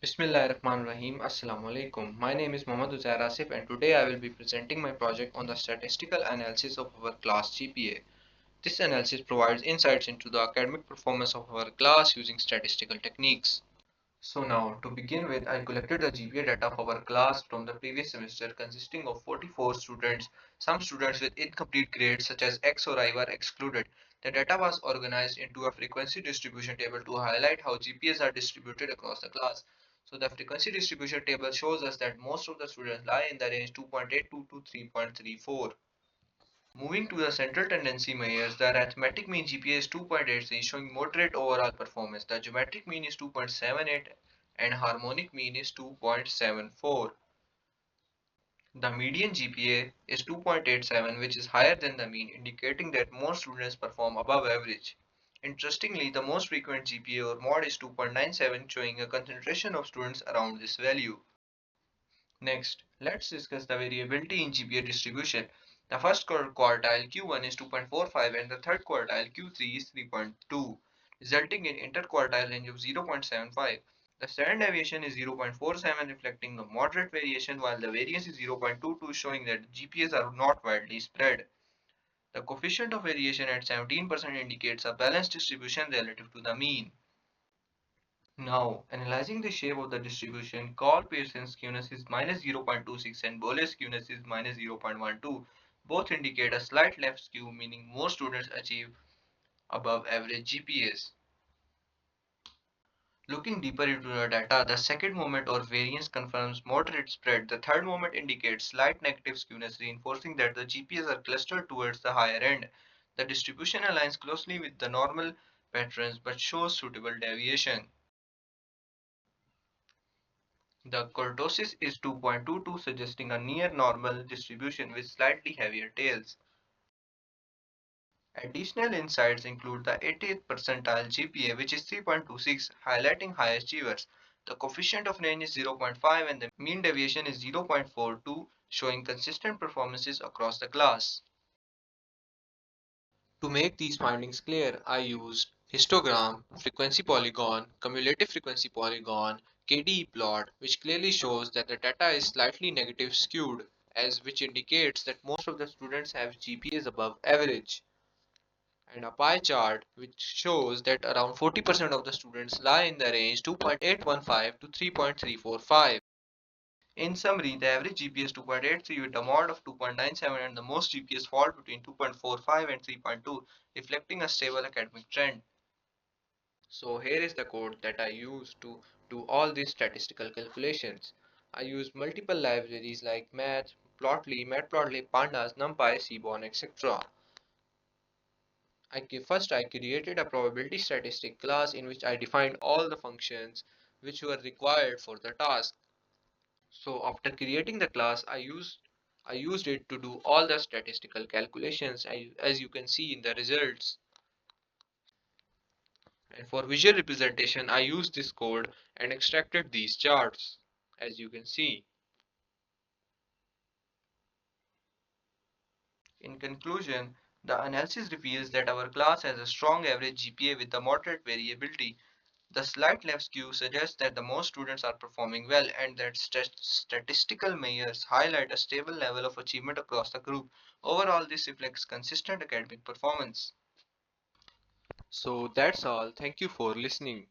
Bismillahirrahmanirrahim. Assalamu alaikum. My name is Mohammad Uzair Asif and today I will be presenting my project on the statistical analysis of our class GPA. This analysis provides insights into the academic performance of our class using statistical techniques. So now, to begin with, I collected the GPA data of our class from the previous semester consisting of 44 students. Some students with incomplete grades such as X or I were excluded. The data was organized into a frequency distribution table to highlight how GPAs are distributed across the class. So the frequency distribution table shows us that most of the students lie in the range 2.82 to 3.34. Moving to the central tendency measures, the arithmetic mean GPA is 2.83 showing moderate overall performance. The geometric mean is 2.78 and harmonic mean is 2.74. The median GPA is 2.87 which is higher than the mean indicating that most students perform above average. Interestingly, the most frequent GPA or mod is 2.97 showing a concentration of students around this value. Next, let's discuss the variability in GPA distribution. The first quartile Q1 is 2.45 and the third quartile Q3 is 3.2, resulting in interquartile range of 0.75. The standard deviation is 0.47 reflecting a moderate variation while the variance is 0.22 showing that GPAs are not widely spread. The coefficient of variation at 17% indicates a balanced distribution relative to the mean. Now, analyzing the shape of the distribution, Pearson skewness is minus 0.26 and Bollier skewness is minus 0.12. Both indicate a slight left skew, meaning more students achieve above average GPAs. Looking deeper into the data, the second moment or variance confirms moderate spread. The third moment indicates slight negative skewness, reinforcing that the GPAs are clustered towards the higher end. The distribution aligns closely with the normal patterns but shows suitable deviation. The kurtosis is 2.22 suggesting a near normal distribution with slightly heavier tails. Additional insights include the 80th percentile GPA which is 3.26 highlighting high achievers. The coefficient of range is 0.5 and the mean deviation is 0.42 showing consistent performances across the class. To make these findings clear, I used histogram, frequency polygon, cumulative frequency polygon, KDE plot, which clearly shows that the data is slightly negative skewed, as which indicates that most of the students have GPAs above average, and a pie chart which shows that around 40% of the students lie in the range 2.815 to 3.345. In summary, the average GPA is 2.83 with a mod of 2.97 and the most GPAs fall between 2.45 and 3.2, reflecting a stable academic trend. So here is the code that I used to do all these statistical calculations. I used multiple libraries like Math, Plotly, Matplotlib, Pandas, NumPy, Seaborn, etc. First I created a probability statistic class in which I defined all the functions which were required for the task. So after creating the class, I used it to do all the statistical calculations as you can see in the results. And for visual representation, I used this code and extracted these charts as you can see. In conclusion, the analysis reveals that our class has a strong average GPA with a moderate variability. The slight left skew suggests that the most students are performing well and that statistical measures highlight a stable level of achievement across the group. Overall, this reflects consistent academic performance. So that's all. Thank you for listening.